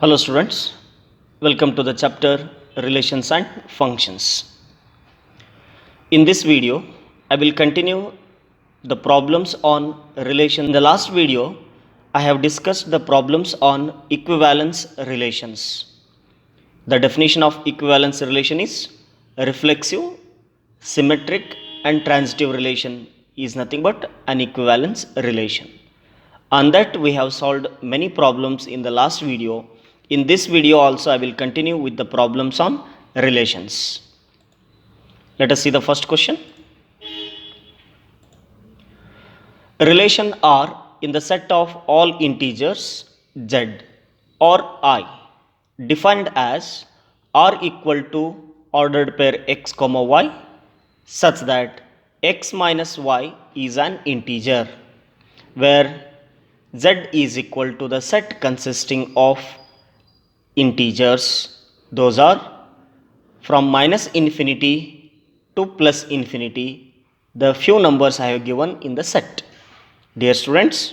Hello students, welcome to the chapter Relations and Functions. In this video, I will continue the problems on relation. In the last video, I have discussed the problems on equivalence relations. The definition of equivalence relation is reflexive, symmetric and transitive relation is nothing but an equivalence relation. On that we have solved many problems in the last video. In this video also I will continue with the problems on relations. Let us see the first question. Relation R in the set of all integers z or I defined as R equal to ordered pair x comma y such that x minus y is an integer where z is equal to the set consisting of integers. Those are from minus infinity to plus infinity, the few numbers I have given in the set. Dear students,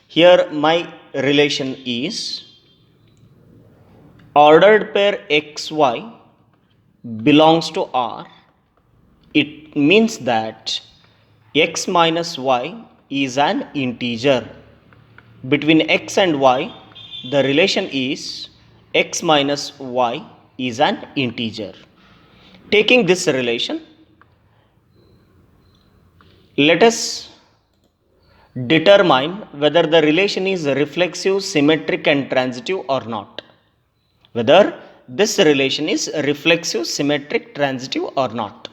here my relation is ordered pair xy belongs to R. It means that x minus y is an integer. Between x and y, the relation is x minus y is an integer. Taking this relation, let us determine whether the relation is reflexive, symmetric and transitive or not. Whether this relation is reflexive, symmetric, transitive or not.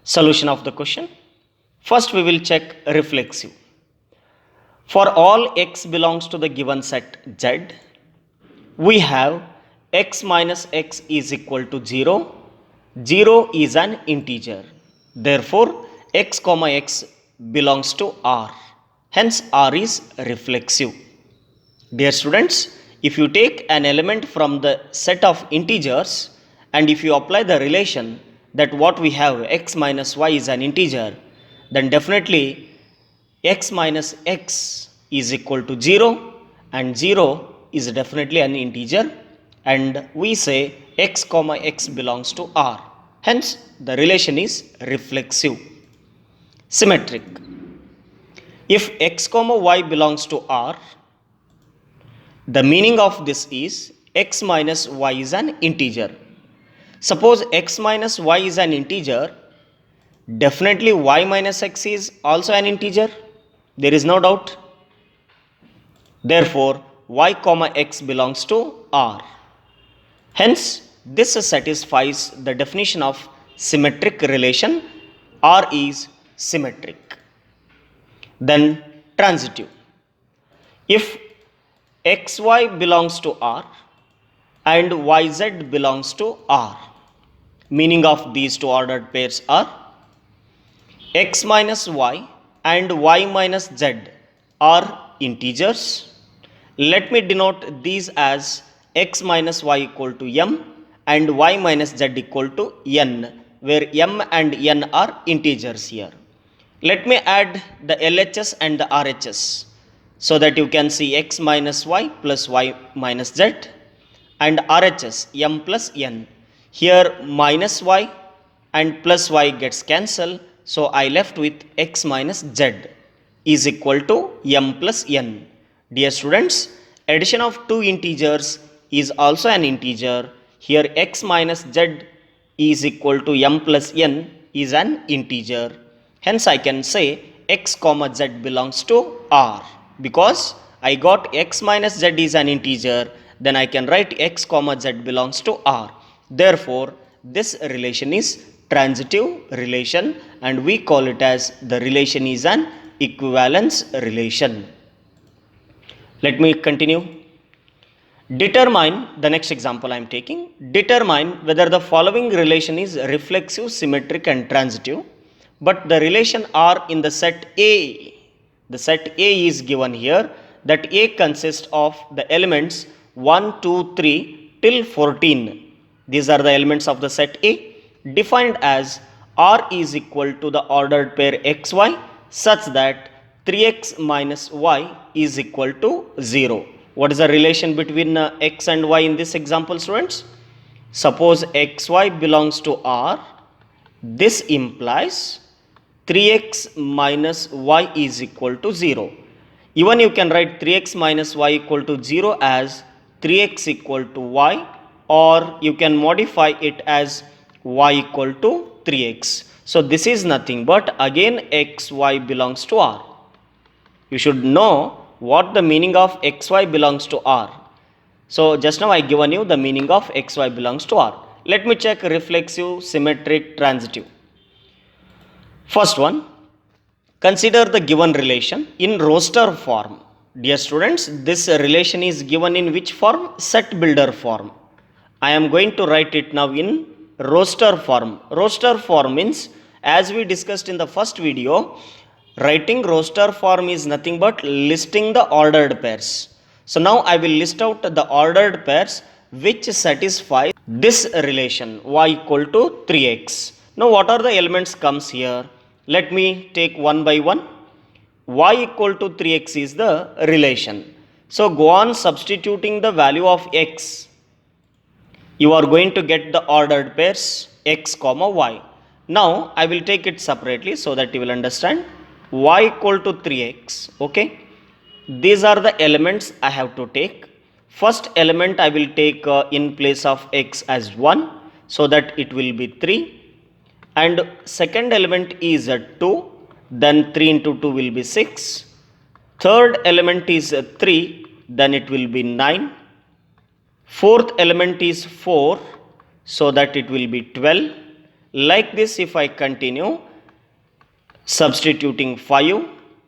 Solution of the question. First we will check reflexive. For all x belongs to the given set Z, we have x minus x is equal to 0. 0 is an integer. Therefore, x comma x belongs to R. Hence, R is reflexive. Dear students, if you take an element from the set of integers and if you apply the relation that what we have x minus y is an integer, then definitely x minus x is equal to 0 and 0 is definitely an integer and we say x comma x belongs to R. Hence, the relation is reflexive. Symmetric. If x comma y belongs to R, the meaning of this is x minus y is an integer. Suppose x minus y is an integer, definitely y minus x is also an integer. There is no doubt. Therefore, y comma x belongs to R. Hence, this satisfies the definition of symmetric relation. R is symmetric. Then transitive. If xy belongs to R and yz belongs to R, meaning of these two ordered pairs are x minus y and y minus z are integers. Let me denote these as x minus y equal to m and y minus z equal to n, where m and n are integers here. Let me add the LHS and the RHS so that you can see x minus y plus y minus z and RHS m plus n. Here minus y and plus y gets cancelled, so I left with x minus z is equal to m plus n. Dear students, addition of two integers is also an integer. Here x minus z is equal to m plus n is an integer. Hence I can say x comma z belongs to R. Because I got x minus z is an integer, then I can write x comma z belongs to R. Therefore, this relation is transitive relation and we call it as the relation is an equivalence relation. Let me continue. Determine, the next example I am taking, determine whether the following relation is reflexive, symmetric and transitive, but the relation R in the set A. The set A is given here, that A consists of the elements 1, 2, 3 till 14. These are the elements of the set A, defined as R is equal to the ordered pair xy such that 3x minus y is equal to 0. What is the relation between x and y in this example, students? Suppose xy belongs to R. This implies 3x minus y is equal to 0. Even you can write 3x minus y equal to 0 as 3x equal to y, or you can modify it as y equal to 3x. So this is nothing but again xy belongs to R. You should know what the meaning of xy belongs to R. So just now I given you the meaning of xy belongs to R. Let me check reflexive, symmetric, transitive. First one, consider the given relation in roster form. Dear students, this relation is given in which form? Set builder form. I am going to write it now in roster form. Roster form means, as we discussed in the first video, writing roster form is nothing but listing the ordered pairs. So now I will list out the ordered pairs which satisfy this relation y equal to 3x. Now what are the elements comes here? Let me take one by one. Y equal to 3x is the relation. So go on substituting the value of x. You are going to get the ordered pairs x comma y. Now I will take it separately so that you will understand. Y equal to 3x. Okay. These are the elements I have to take. First element I will take in place of x as 1, so that it will be 3. And second element is 2, then 3 into 2 will be 6. Third element is 3, then it will be 9. Fourth element is 4, so that it will be 12. Like this, if I continue substituting 5,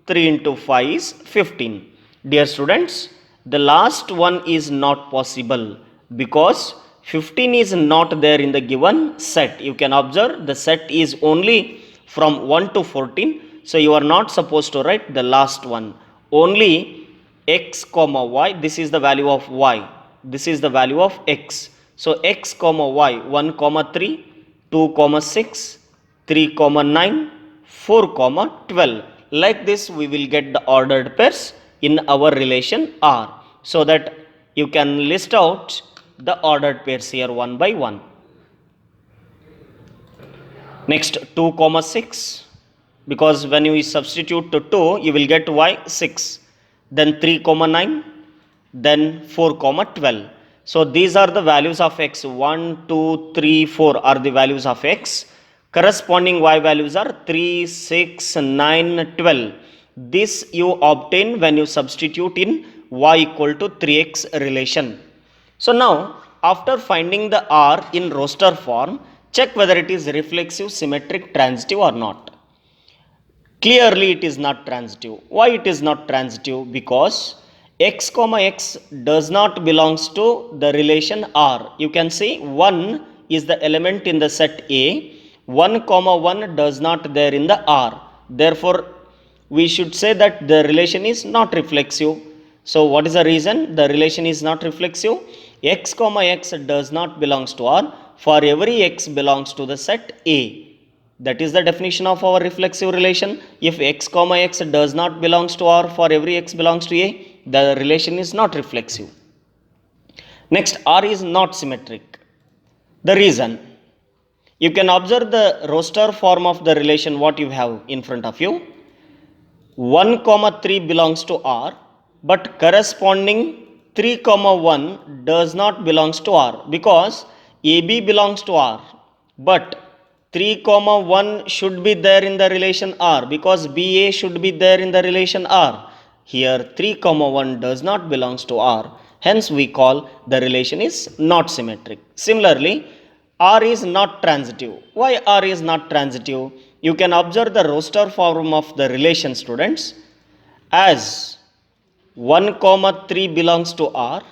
3 into 5 is 15. Dear students, the last one is not possible because 15 is not there in the given set. You can observe the set is only from 1 to 14. So you are not supposed to write the last one. Only x comma y, this is the value of y. This is the value of x. So x comma y, 1 comma 3, 2 comma 6, 3 comma 9, 4 comma 12. Like this we will get the ordered pairs in our relation R, so that you can list out the ordered pairs here one by one. Next 2 comma 6, because when you substitute to 2 you will get y 6, then 3 comma 9, then 4 comma 12. So these are the values of x. 1, 2, 3, 4 are the values of x. Corresponding y values are 3, 6, 9, 12. This you obtain when you substitute in y equal to 3x relation. So now, after finding the R in roster form, check whether it is reflexive, symmetric, transitive or not. Clearly it is not transitive. Why it is not transitive? Because x comma x does not belongs to the relation R. You can see 1 is the element in the set A. 1 comma 1 does not there in the R. Therefore, we should say that the relation is not reflexive. So what is the reason the relation is not reflexive? X comma x does not belongs to R for every x belongs to the set A. That is the definition of our reflexive relation. If x comma x does not belongs to R for every x belongs to A, the relation is not reflexive. Next, R is not symmetric. The reason, you can observe the roster form of the relation what you have in front of you. 1 comma 3 belongs to R, but corresponding 3 comma 1 does not belongs to R, because AB belongs to R, but 3 comma 1 should be there in the relation R, because BA should be there in the relation R. Here 3 comma 1 does not belongs to R, hence we call the relation is not symmetric. Similarly, R is not transitive. Why R is not transitive? You can observe the roster form of the relation, students, as 1 comma 3 belongs to R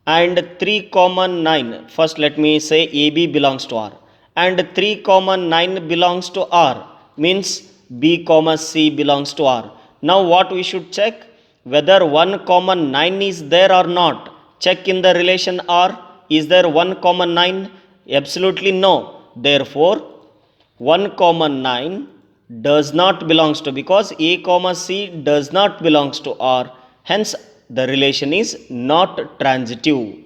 and 3 comma 9. First let me say AB belongs to R and 3 comma 9 belongs to R, means B comma C belongs to R. Now what we should check? Whether 1 comma 9 is there or not. Check in the relation R. Is there 1 comma 9? Absolutely no. Therefore 1 comma 9 does not belongs to, because A comma C does not belongs to R, hence the relation is not transitive.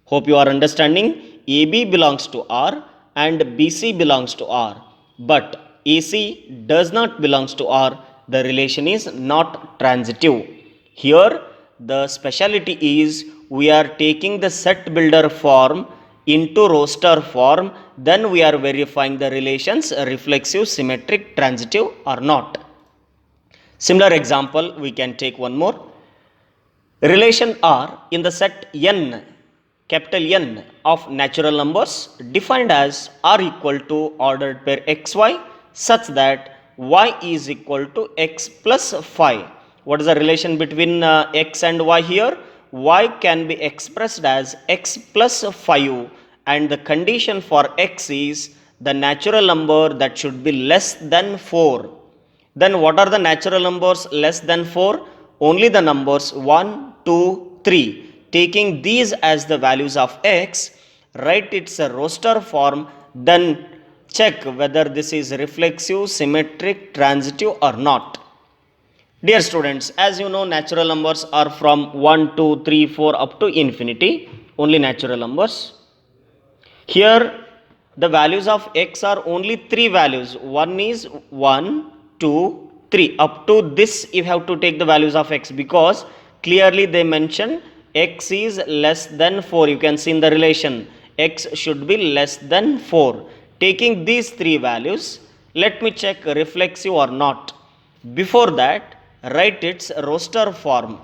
Hope you are understanding. AB belongs to R and BC belongs to R. But AC does not belongs to R. The relation is not transitive. Here the speciality is we are taking the set builder form into roster form, then we are verifying the relations reflexive, symmetric, transitive or not. Similar example we can take one more. Relation R in the set n, capital N of natural numbers defined as R equal to ordered pair xy such that y is equal to x plus 5. What is the relation between x and y here? Y can be expressed as x plus 5 and the condition for x is the natural number that should be less than 4. Then what are the natural numbers less than 4? Only the numbers 1, 2, 3. Taking these as the values of x, write its a roster form, then check whether this is reflexive, symmetric, transitive or not. Dear students, as you know, natural numbers are from 1, 2, 3, 4 up to infinity, only natural numbers. Here the values of x are only 3 values. One is 1, 2, 3. Up to this you have to take the values of x because clearly they mention x is less than 4. You can see in the relation x should be less than 4. Taking these 3 values, let me check reflexive or not. Before that, write its roster form.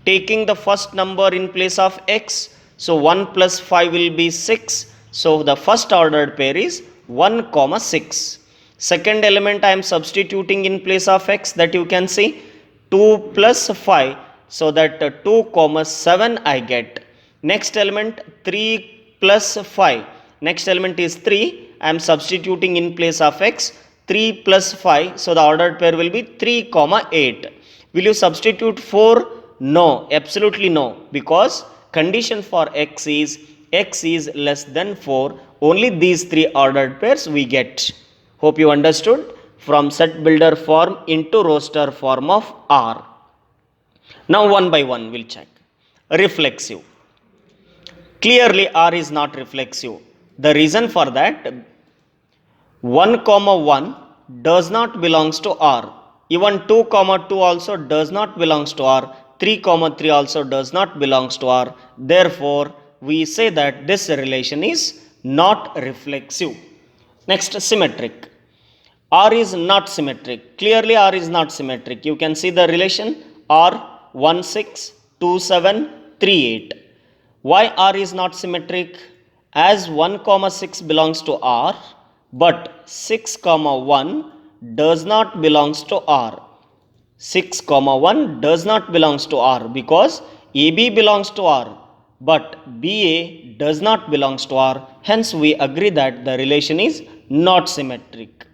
Taking the first number in place of x, so 1 plus 5 will be 6. So the first ordered pair is 1 comma 6. Second element I am substituting in place of x, that you can see 2 plus 5, so that 2 comma 7 I get. Next element 3 plus 5. Next element is 3. I am substituting in place of x 3 plus 5, so the ordered pair will be 3 comma 8. Will you substitute 4? No, absolutely no, because condition for x is less than 4. Only these 3 ordered pairs we get. Hope you understood from set builder form into roster form of R. Now one by one we'll check. Reflexive. Clearly R is not reflexive. The reason for that, 1 comma 1 does not belongs to R. Even 2 comma 2 also does not belongs to R. 3 comma 3 also does not belongs to R. Therefore, we say that this relation is not reflexive. Next, symmetric. R is not symmetric. Clearly R is not symmetric. You can see the relation R 1 6 2 7 3 8. Why R is not symmetric? As 1 comma 6 belongs to R, but 6 comma 1 does not belongs to R. 6 comma 1 does not belongs to R because AB belongs to R, but BA does not belongs to R. Hence we agree that the relation is not symmetric.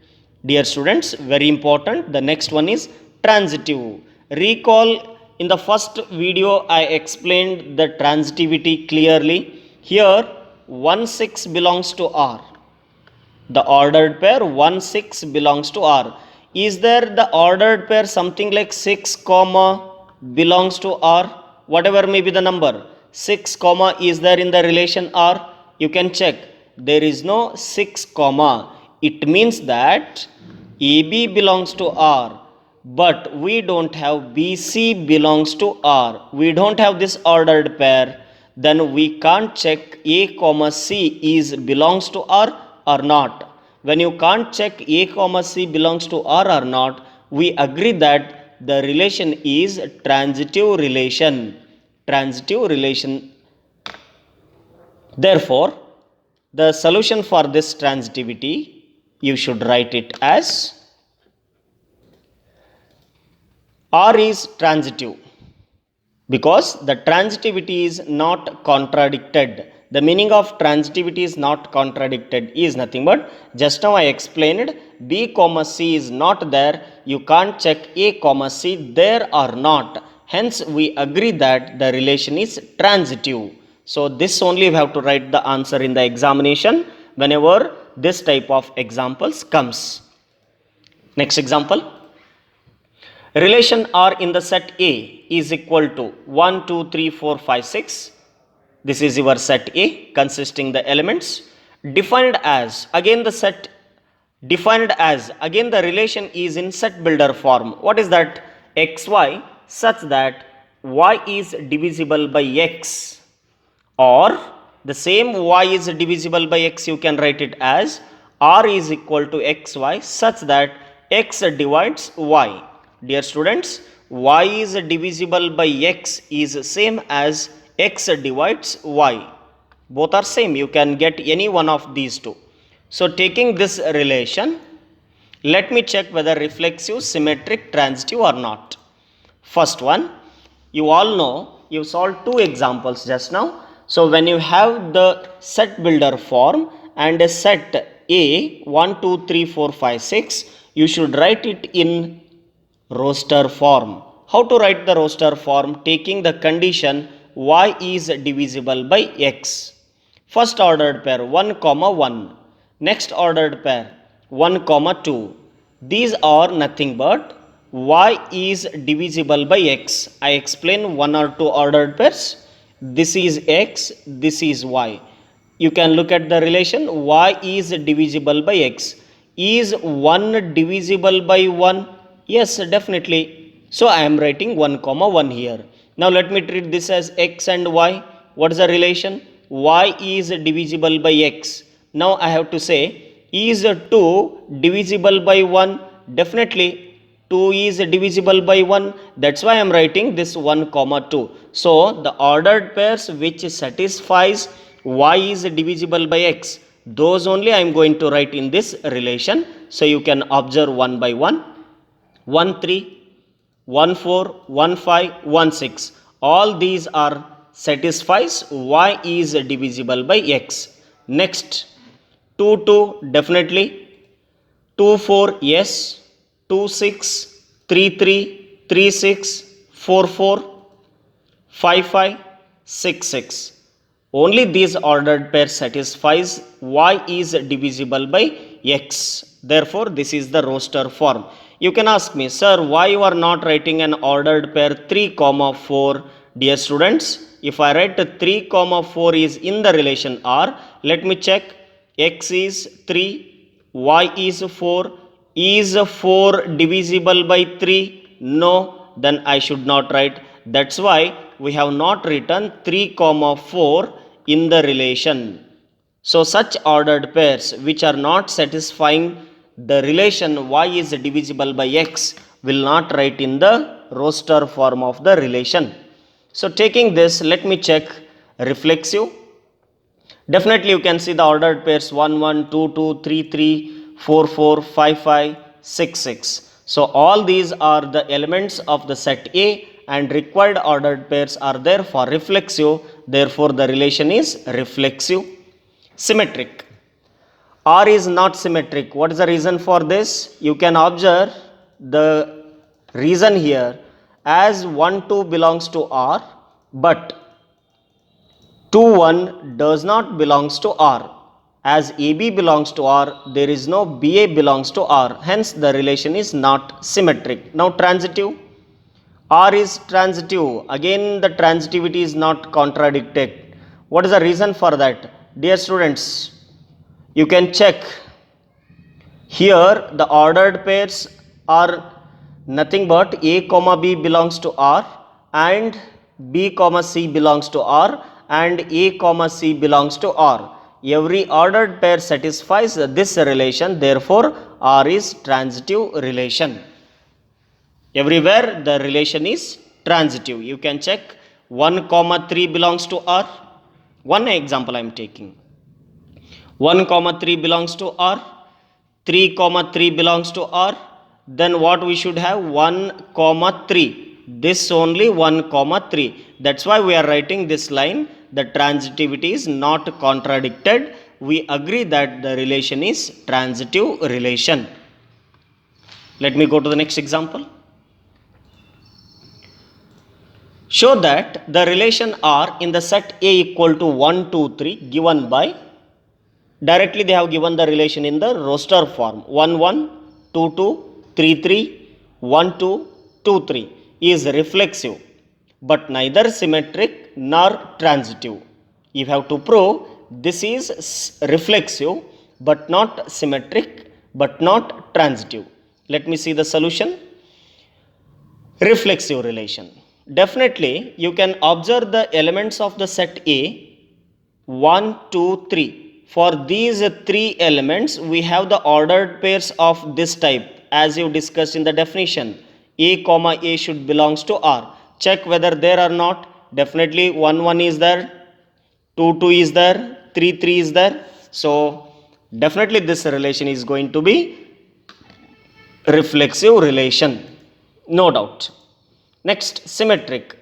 Dear students, very important. The next one is transitive. Recall in the first video I explained the transitivity clearly. Here 1 6 belongs to R. The ordered pair 1 6 belongs to R. Is there the ordered pair something like 6 comma belongs to R? Whatever may be the number, 6 comma is there in the relation R? You can check. There is no 6 comma. It means that AB belongs to R, but we don't have BC belongs to R. We don't have this ordered pair. Then we can't check A comma C is belongs to R or not. When you can't check A comma C belongs to R or not, we agree that the relation is transitive relation. Transitive relation. Therefore, the solution for this transitivity, you should write it as R is transitive because the transitivity is not contradicted. The meaning of transitivity is not contradicted is nothing but, just now I explained, B comma C is not there. You can't check A comma C there or not. Hence we agree that the relation is transitive. So this only we have to write the answer in the examination whenever this type of examples comes. Next example. Relation R in the set A is equal to 1, 2, 3, 4, 5, 6. This is your set A consisting the elements defined as again the relation is in set builder form. What is that? XY such that Y is divisible by X, or the same Y is divisible by X, you can write it as R is equal to XY such that X divides Y. Dear students, Y is divisible by X is same as X divides Y. Both are same, you can get any one of these two. So taking this relation, let me check whether reflexive, symmetric, transitive or not. First one, you all know, you solved two examples just now. So when you have the set builder form and a set A 1, 2, 3, 4, 5, 6, you should write it in roster form. How to write the roster form? Taking the condition Y is divisible by X. First ordered pair 1, 1. Next ordered pair 1, 2. These are nothing but Y is divisible by X. I explain one or two ordered pairs. This is X, this is Y. You can look at the relation Y is divisible by X. Is 1 divisible by 1? Yes, definitely. So I am writing 1, 1 here. Now let me treat this as X and Y. What is the relation? Y is divisible by X. Now I have to say, is 2 divisible by 1? Definitely 2 is divisible by 1. That's why I am writing this 1, 2. So the ordered pairs which satisfies Y is divisible by X, those only I am going to write in this relation. So you can observe one by one. 1, 3, 1, 4, 1, 5, 1, 6. All these are satisfies Y is divisible by X. Next, 2, 2 definitely. 2, 4 yes. 2, 6, 3, 3, 3, 6, 4, 4, 5, 5, 6, 6. Only these ordered pair satisfies Y is divisible by X. Therefore, this is the roster form. You can ask me, sir, why you are not writing an ordered pair 3, 4? Dear students, if I write 3, 4 is in the relation R, let me check. X is 3, Y is 4. Is 4 divisible by 3? No, then I should not write. That's why we have not written 3, 4 in the relation. So such ordered pairs which are not satisfying the relation Y is divisible by X will not write in the roster form of the relation. So taking this, let me check reflexive. Definitely you can see the ordered pairs 1, 1, 2, 2, 3, 3, 4, 4, 5, 5, 6, 6. So all these are the elements of the set A and required ordered pairs are there for reflexive. Therefore, the relation is reflexive. Symmetric. R is not symmetric. What is the reason for this? You can observe the reason here as 1, 2 belongs to R, but 2, 1 does not belongs to R. As AB belongs to R, there is no BA belongs to R. Hence, the relation is not symmetric. Now, transitive. R is transitive. Again, the transitivity is not contradicted. What is the reason for that? Dear students, you can check. Here, the ordered pairs are nothing but A, B belongs to R and B, C belongs to R and A, C belongs to R. Every ordered pair satisfies this relation. Therefore, R is transitive relation. Everywhere the relation is transitive. You can check 1, 3 belongs to R. One example I am taking. 1, 3 belongs to R. 3, 3 belongs to R. Then what we should have? 1, 3. This only 1, 3. That's why we are writing this line. The transitivity is not contradicted. We agree that the relation is transitive relation. Let me go to the next example. Show that the relation R in the set A equal to 1, 2, 3 given by, directly they have given the relation in the roster form 1, 1, 2, 2, 3, 3, 1, 2, 2, 3 is reflexive but neither symmetric nor transitive. You have to prove this is reflexive but not symmetric but not transitive. Let me see the solution. Reflexive relation. Definitely, you can observe the elements of the set A 1, 2, 3. For these three elements, we have the ordered pairs of this type as you discussed in the definition. A comma A should belongs to R. Check whether there or not. Definitely 1, 1 is there, 2, 2 is there, 3, 3 is there. So, definitely this relation is going to be reflexive relation. No doubt. Next, symmetric.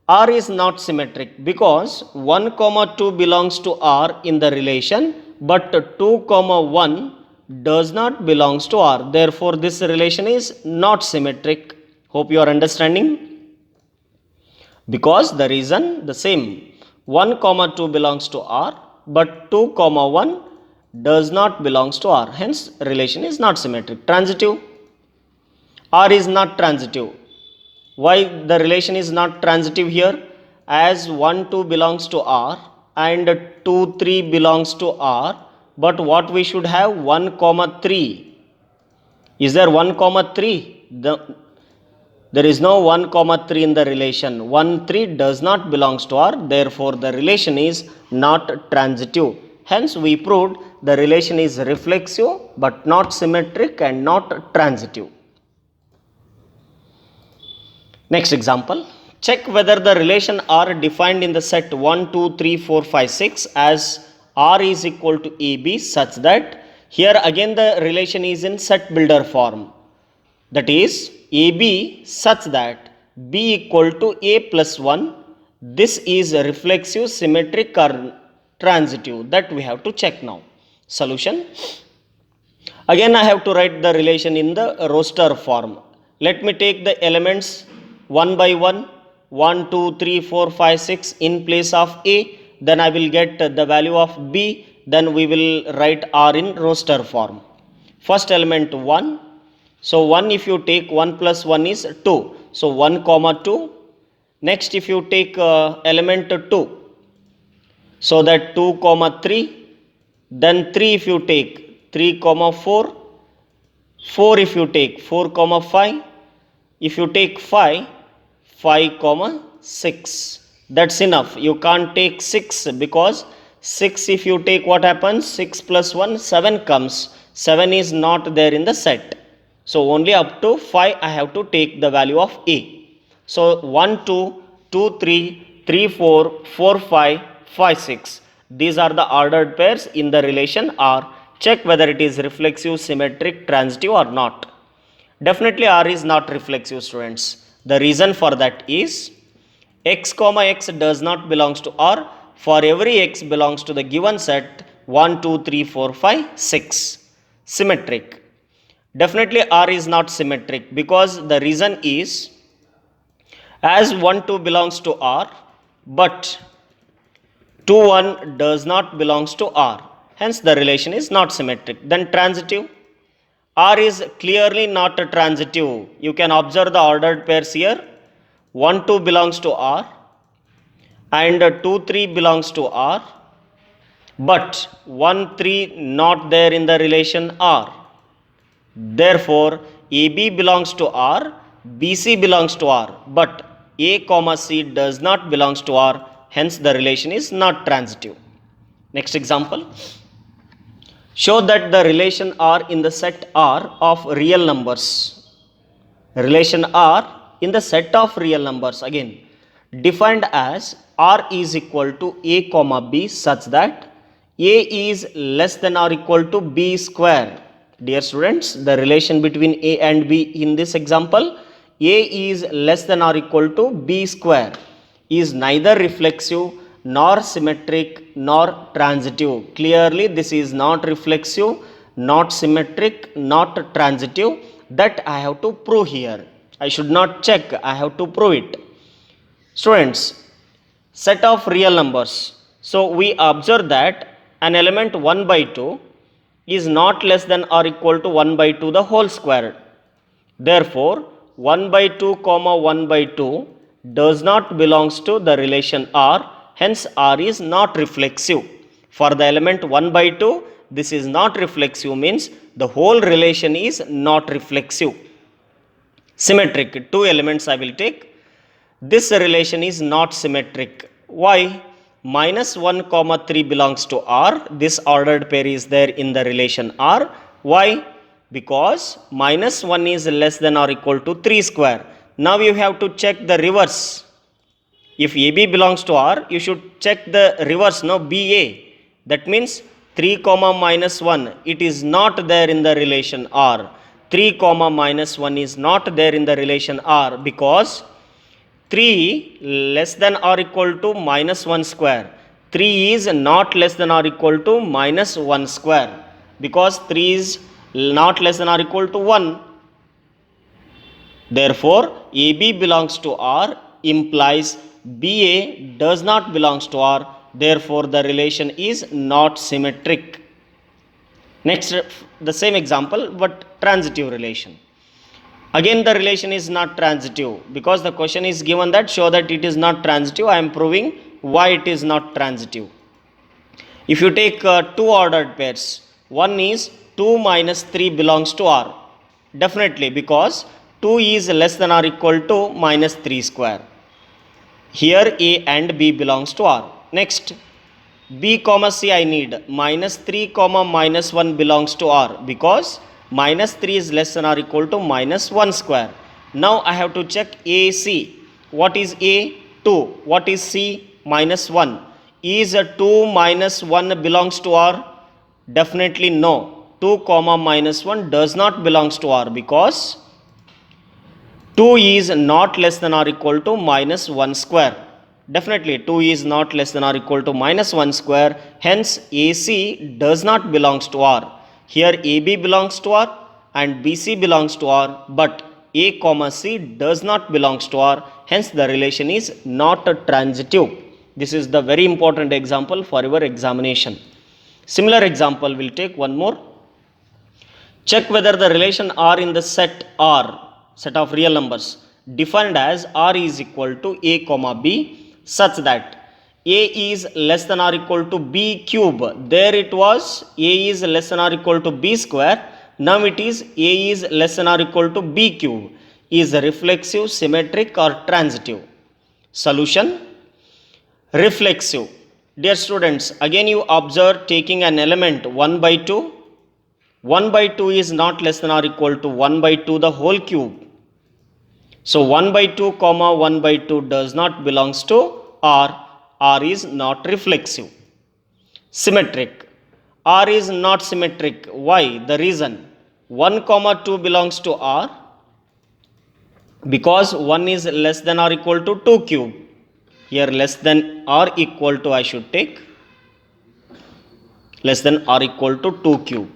R is not symmetric because 1 comma 2 belongs to R in the relation but 2 comma 1 does not belongs to R. Therefore, this relation is not symmetric. Hope you are understanding. Because the reason the same. 1 comma 2 belongs to R but 2 comma 1 does not belongs to R. Hence, relation is not symmetric. Transitive. R is not transitive. Why the relation is not transitive here? As 1, 2 belongs to R and 2, 3 belongs to R. But what we should have? 1 comma 3. Is there 1 comma 3? There is no 1 comma 3 in the relation. 1, 3 does not belongs to R. Therefore, the relation is not transitive. Hence, we proved the relation is reflexive but not symmetric and not transitive. Next example, check whether the relation R defined in the set 1, 2, 3, 4, 5, 6 as R is equal to AB such that here again the relation is in set builder form. That is AB such that B equal to A plus 1. This is reflexive, symmetric or transitive. That we have to check now. Solution. Again I have to write the relation in the roster form. Let me take the elements 1 by 1, 1, 2, 3, 4, 5, 6 in place of A, then I will get the value of B, then we will write R in roster form. First element 1, so 1 if you take 1 plus 1 is 2, so 1 comma 2. Next if you take element 2, so that 2 comma 3, then 3 if you take 3 comma 4, 4 if you take 4 comma 5, if you take 5, 5 comma 6. That's enough. You can't take 6 because 6 if you take what happens? 6 plus 1, 7 comes. 7 is not there in the set. So only up to 5 I have to take the value of A. So 1, 2, 2, 3, 3, 4, 4, 5, 5, 6. These are the ordered pairs in the relation R. Check whether it is reflexive, symmetric, transitive or not. Definitely R is not reflexive, students. The reason for that is x comma x does not belongs to R. For every x belongs to the given set 1, 2, 3, 4, 5, 6. Symmetric. Definitely R is not symmetric because the reason is as 1, 2 belongs to R but 2, 1 does not belongs to R. Hence the relation is not symmetric. Then transitive. R is clearly not a transitive. You can observe the ordered pairs here. 1, 2 belongs to R and 2, 3 belongs to R. But 1, 3 not there in the relation R. Therefore, AB belongs to R, BC belongs to R. But A comma C does not belongs to R. Hence the relation is not transitive. Next example. Show that the relation R in the set R of real numbers. Relation R in the set of real numbers again defined as R is equal to A comma B such that A is less than or equal to B square. Dear students, the relation between A and B in this example, A is less than or equal to B square is neither reflexive nor symmetric nor transitive. Clearly this is not reflexive, not symmetric, not transitive. That I have to prove here. I should not check, I have to prove it. Students, set of real numbers. So we observe that an element 1 by 2 is not less than or equal to 1 by 2 the whole square. Therefore, 1 by 2 comma 1 by 2 does not belongs to the relation R, hence R is not reflexive. For the element 1 by 2, this is not reflexive, means the whole relation is not reflexive. Symmetric, two elements I will take. This relation is not symmetric. Why? Minus 1 comma 3 belongs to R. This ordered pair is there in the relation R. Why? Because minus 1 is less than or equal to 3 square. Now you have to check the reverse. If AB belongs to R, you should check the reverse, no, BA. That means 3 comma minus 1, it is not there in the relation R. 3 comma minus 1 is not there in the relation R because 3 less than or equal to minus 1 square. 3 is not less than or equal to minus 1 square because 3 is not less than or equal to 1. Therefore, AB belongs to R implies BA does not belongs to R. Therefore, the relation is not symmetric. Next, the same example but transitive relation. Again the relation is not transitive because the question is given that show that it is not transitive. I am proving why it is not transitive. If you take two ordered pairs, one is 2 minus 3 belongs to R. Definitely because 2 is less than or equal to minus 3 square. Here A and B belongs to R. Next, B comma C I need. Minus 3 comma minus 1 belongs to R because minus 3 is less than or equal to minus 1 square. Now I have to check AC. What is A? 2. What is C? Minus 1. Is a 2 minus 1 belongs to R? Definitely no. 2 comma minus 1 does not belongs to R because 2 is not less than or equal to minus 1 square. Definitely 2 is not less than or equal to minus 1 square. Hence AC does not belongs to R. Here AB belongs to R and BC belongs to R, but A comma C does not belongs to R. Hence the relation is not transitive. This is the very important example for your examination. Similar example we'll take one more. Check whether the relation R in the set R, set of real numbers, defined as R is equal to A comma B such that A is less than or equal to B cube. There it was A is less than or equal to B square. Now it is A is less than or equal to B cube. Is reflexive, symmetric or transitive? Solution: reflexive. Dear students, again you observe taking an element 1 by 2. 1 by 2 is not less than or equal to 1 by 2 the whole cube. So 1 by 2 comma 1 by 2 does not belongs to R. R is not reflexive. Symmetric. R is not symmetric. Why? The reason. 1 comma 2 belongs to R because 1 is less than or equal to 2 cube. Here less than or equal to I should take. Less than or equal to 2 cube.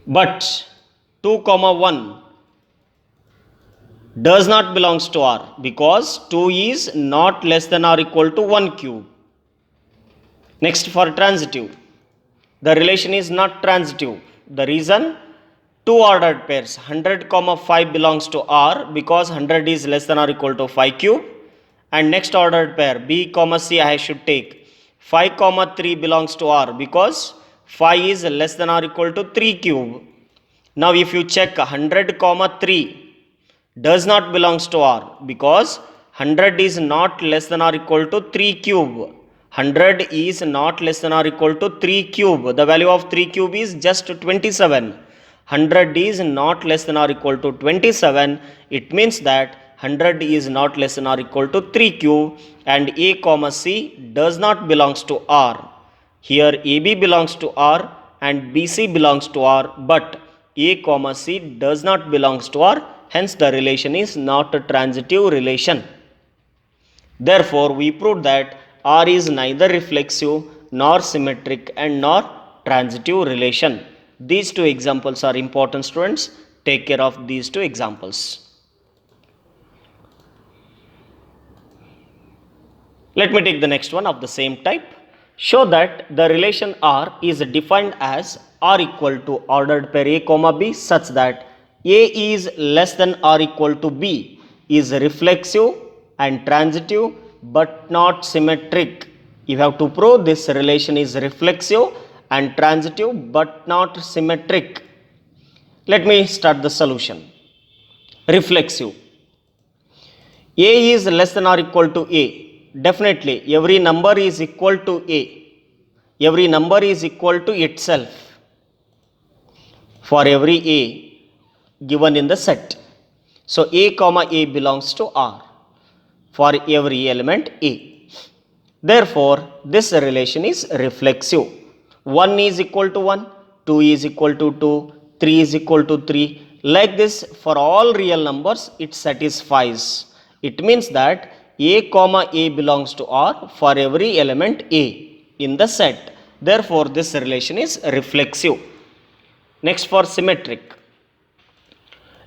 But 2 comma 1 does not belongs to R because 2 is not less than or equal to 1 cube. Next, for transitive, the relation is not transitive. The reason, two ordered pairs 100 comma 5 belongs to R because 100 is less than or equal to 5 cube, and next ordered pair B comma C I should take 5 comma 3 belongs to R because 5 is less than or equal to 3 cube. Now if you check 100 comma 3 does not belongs to R because 100 is not less than or equal to 3 cube. 100 is not less than or equal to 3 cube. The value of 3 cube is just 27. 100 is not less than or equal to 27. It means that 100 is not less than or equal to 3 cube and A comma C does not belongs to R. Here AB belongs to R and BC belongs to R, but A comma C does not belongs to R. Hence the relation is not a transitive relation. Therefore, we proved that R is neither reflexive nor symmetric and nor transitive relation. These two examples are important, students. Take care of these two examples. Let me take the next one of the same type. Show that the relation R is defined as R equal to ordered pair A comma B such that A is less than or equal to B is reflexive and transitive but not symmetric. You have to prove this relation is reflexive and transitive but not symmetric. Let me start the solution. Reflexive. A is less than or equal to A. Definitely, every number is equal to A. Every number is equal to itself for every A given in the set. So, A comma A belongs to R for every element A. Therefore, this relation is reflexive. 1 is equal to 1, 2 is equal to 2, 3 is equal to 3. Like this, for all real numbers, it satisfies. It means that A comma A belongs to R for every element A in the set. Therefore, this relation is reflexive. Next, for symmetric.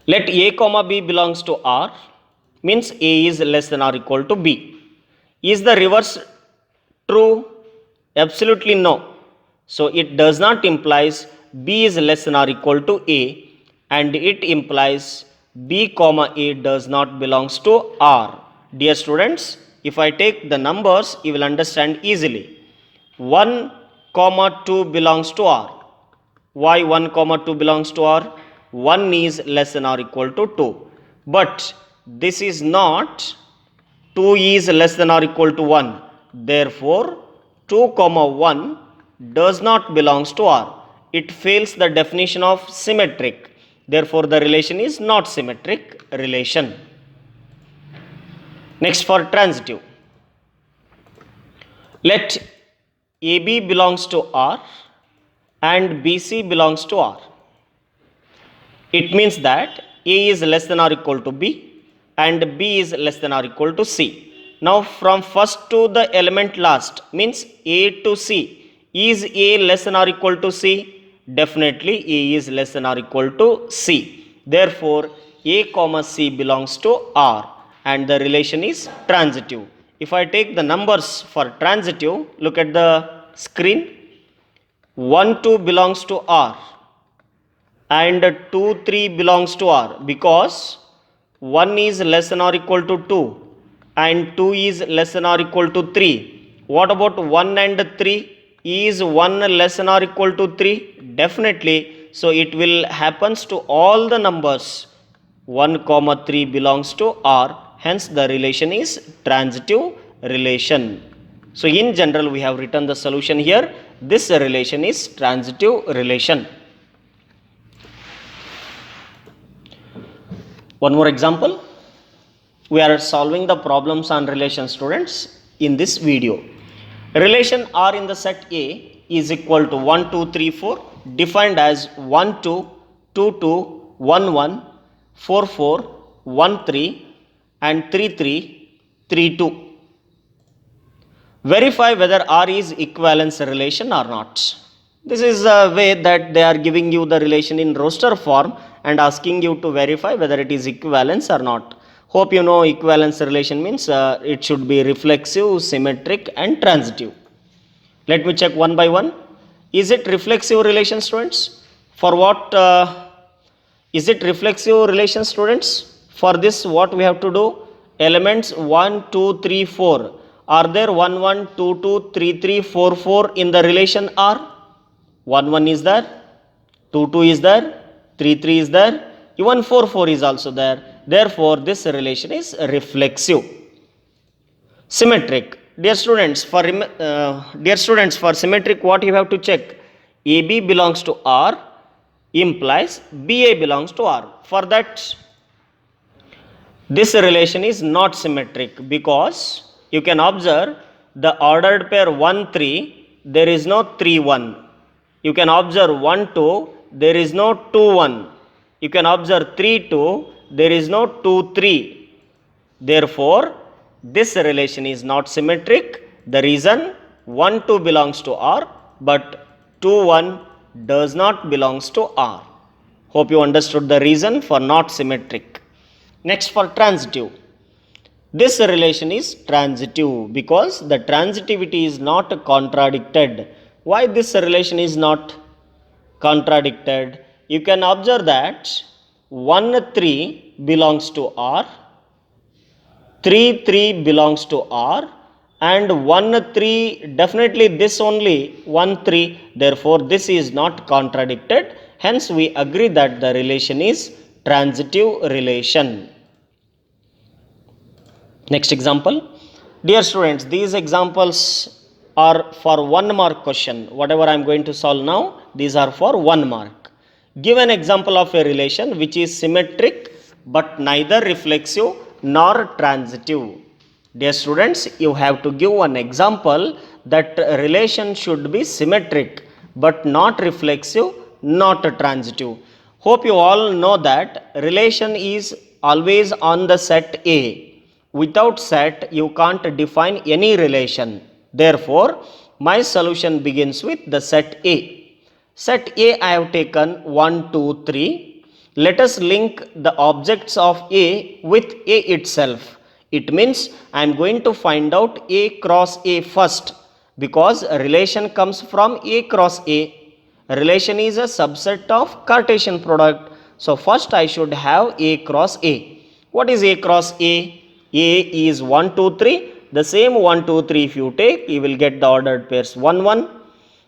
Let A comma B belongs to R means A is less than or equal to B. Is the reverse true? Absolutely no. So it does not implies B is less than or equal to A, and it implies B comma A does not belongs to R. Dear students, if I take the numbers, you will understand easily. 1 comma 2 belongs to R. Why 1 comma 2 belongs to R? 1 is less than or equal to 2. But this is not 2 is less than or equal to 1. Therefore, 2 comma 1 does not belongs to R. It fails the definition of symmetric. Therefore, the relation is not symmetric relation. Next, for transitive. Let AB belongs to R and BC belongs to R. It means that A is less than or equal to B and B is less than or equal to C. Now from first to the element last means A to C. Is A less than or equal to C? Definitely A is less than or equal to C. Therefore A comma C belongs to R and the relation is transitive. If I take the numbers for transitive, look at the screen. 1 2 belongs to R and 2 3 belongs to R because 1 is less than or equal to 2 and 2 is less than or equal to 3. What about 1 and 3? Is 1 less than or equal to 3? Definitely. So it will happens to all the numbers. 1 comma 3 belongs to R. Hence the relation is transitive relation. So in general we have written the solution here. This relation is transitive relation. One more example. We are solving the problems on relation, students, in this video. Relation R in the set A is equal to 1 2 3 4 defined as 1 2 2 2 1 1 4 4 1 3 and 3 3 3 2. Verify whether R is equivalence relation or not. This is a way that they are giving you the relation in roster form and asking you to verify whether it is equivalence or not. Hope you know equivalence relation means it should be reflexive, symmetric and transitive. Let me check one by one. Is it reflexive relation, students? For what is it reflexive relation, students? For this what we have to do? Elements 1 2 3 4. Are there 1 1 2 2 3 3 4 4 in the relation R? 1 1 is there, 2 2 is there, 3 3 is there, even 4 4 is also there. Therefore, this relation is reflexive. Symmetric. Dear students, for symmetric, what you have to check? AB belongs to R implies BA belongs to R. For that, this relation is not symmetric because you can observe the ordered pair 1 3, there is no 3 1. You can observe 1 2, there is no 2 1. You can observe 3 2, there is no 2 3. Therefore, this relation is not symmetric. The reason 1 2 belongs to R but 2 1 does not belongs to R. Hope you understood the reason for not symmetric. Next, for transitive. This relation is transitive because the transitivity is not contradicted. Why this relation is not contradicted? You can observe that 1 3 belongs to R, 3 3 belongs to R, and 1 3 definitely this only 1 3, therefore this is not contradicted. Hence we agree that the relation is transitive relation. Next example. Dear students, these examples are for 1 mark question. Whatever I am going to solve now, these are for 1 mark. Give an example of a relation which is symmetric but neither reflexive nor transitive. Dear students, you have to give one example that relation should be symmetric but not reflexive, not transitive. Hope you all know that relation is always on the set A. Without set, you can't define any relation. Therefore, my solution begins with the set A. Set A I have taken 1, 2, 3. Let us link the objects of A with A itself. It means I am going to find out A cross A first because a relation comes from A cross A. A relation is a subset of Cartesian product. So first I should have A cross A. What is A cross A? A is 1, 2, 3. The same 1, 2, 3 if you take, you will get the ordered pairs 1, 1,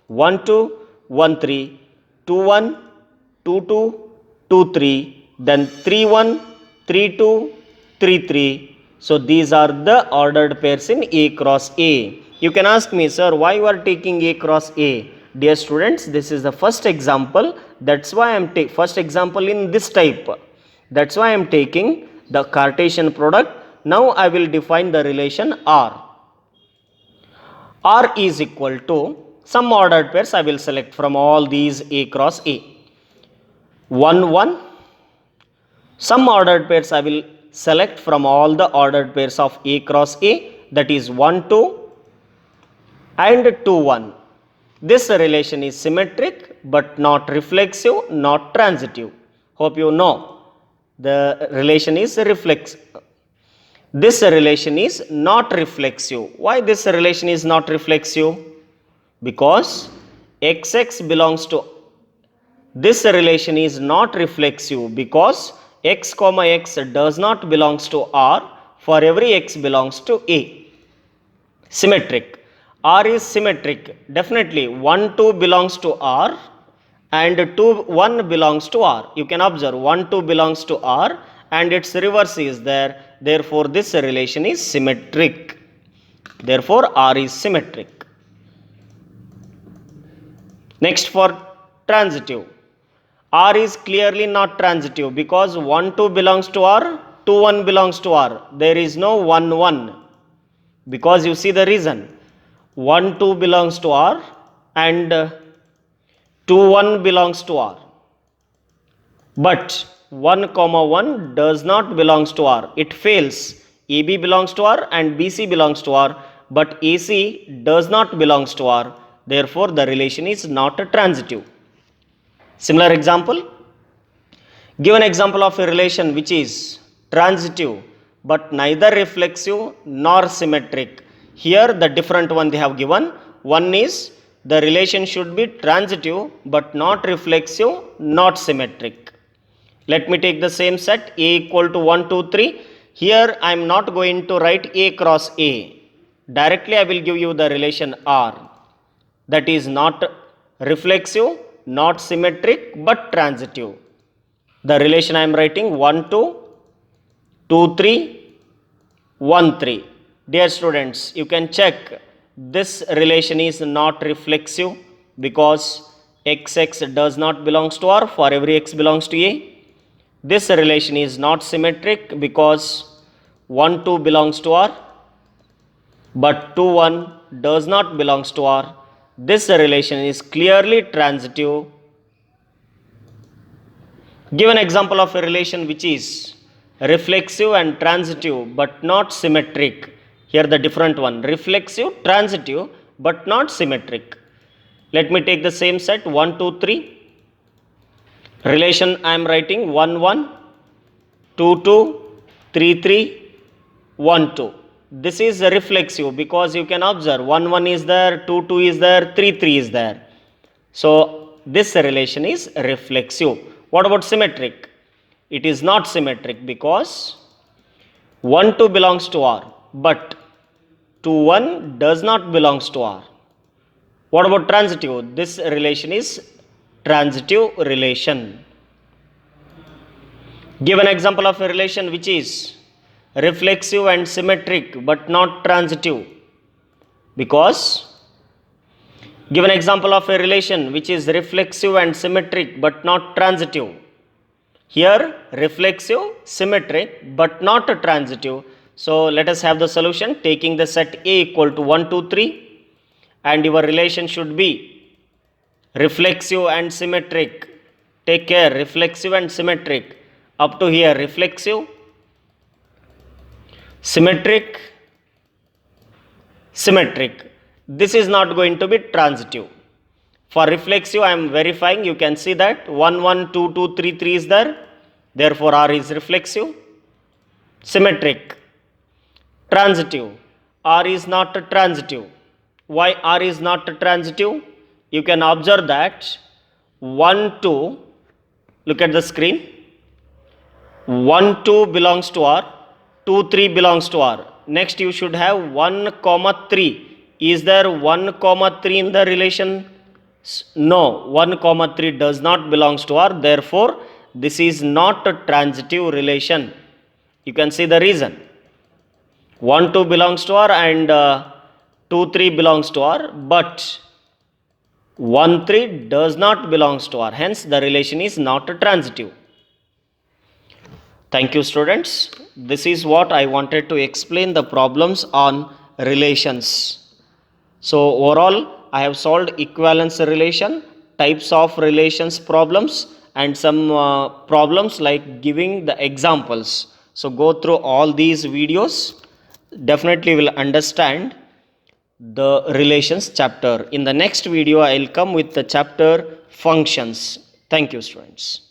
1, 2, 1, 3, 2, 1, 2, 2, 2, 3, then 3, 1, 3, 2, 3, 3. So these are the ordered pairs in A cross A. You can ask me, sir, why you are taking A cross A? Dear students, this is the first example. That's why I am taking first example in this type. That's why I am taking the Cartesian product. Now I will define the relation R. R is equal to some ordered pairs I will select from all these A cross A. 1, 1. Some ordered pairs I will select from all the ordered pairs of A cross A, that is 1, 2 and 2, 1. This relation is symmetric but not reflexive, not transitive. Hope you know the relation is reflexive. This relation is not reflexive. Why this relation is not reflexive? Because XX belongs to, this relation is not reflexive because x comma x does not belongs to R for every x belongs to A. Symmetric. R is symmetric. Definitely 1, 2 belongs to R and 2, 1 belongs to R. You can observe 1, 2 belongs to R and its reverse is there. Therefore, this relation is symmetric. Therefore, R is symmetric. Next, for transitive. R is clearly not transitive because 1, 2 belongs to R, 2, 1 belongs to R. There is no 1, 1 because you see the reason. 1, 2 belongs to R and 2, 1 belongs to R. But 1, 1 does not belongs to R. It fails. AB belongs to R and BC belongs to R, but AC does not belongs to R. Therefore, the relation is not transitive. Similar example. Give an example of a relation which is transitive but neither reflexive nor symmetric. Here the different one they have given. One is the relation should be transitive but not reflexive, not symmetric. Let me take the same set A equal to 1, 2, 3. Here I am not going to write A cross A. Directly I will give you the relation R. That is not reflexive, not symmetric but transitive. The relation I am writing 1, 2, 2, 3, 1, 3. Dear students, you can check this relation is not reflexive because XX does not belongs to R for every X belongs to A. This relation is not symmetric because 1, 2 belongs to R but 2, 1 does not belongs to R. This relation is clearly transitive. Give an example of a relation which is reflexive and transitive but not symmetric. Here the different one, reflexive, transitive but not symmetric. Let me take the same set 1, 2, 3. Relation I am writing 1, 1, 2, 2, 3, 3, 1, 2. This is reflexive because you can observe 1, 1 is there, 2, 2 is there, 3, 3 is there. So this relation is reflexive. What about symmetric? It is not symmetric because 1, 2 belongs to R, but 2, 1 does not belongs to R. What about transitive? This relation is transitive relation. Give an example of a relation which is reflexive and symmetric but not transitive. Because give an example of a relation which is reflexive and symmetric but not transitive. Here reflexive, symmetric but not transitive. So let us have the solution taking the set A equal to 1, 2, 3, and your relation should be reflexive and symmetric. Take care, reflexive and symmetric. Up to here reflexive, symmetric, symmetric. This is not going to be transitive. For reflexive I am verifying, you can see that 1, 1, 2, 2, 3, 3 is there. Therefore R is reflexive. Symmetric, transitive. R is not transitive. Why R is not transitive? You can observe that 1, 2, look at the screen. 1, 2 belongs to R, 2, 3 belongs to R. Next you should have 1, 3. Is there 1, 3 in the relation? No, 1, 3 does not belongs to R. Therefore, this is not a transitive relation. You can see the reason. 1, 2 belongs to R and 2, 3 belongs to R, but 1, 3 does not belongs to R. Hence, the relation is not transitive. Thank you, students. This is what I wanted to explain the problems on relations. So, overall, I have solved equivalence relation, types of relations problems, and some problems like giving the examples. So, go through all these videos. Definitely will understand the relations chapter. In the next video, I will come with the chapter functions. Thank you, students.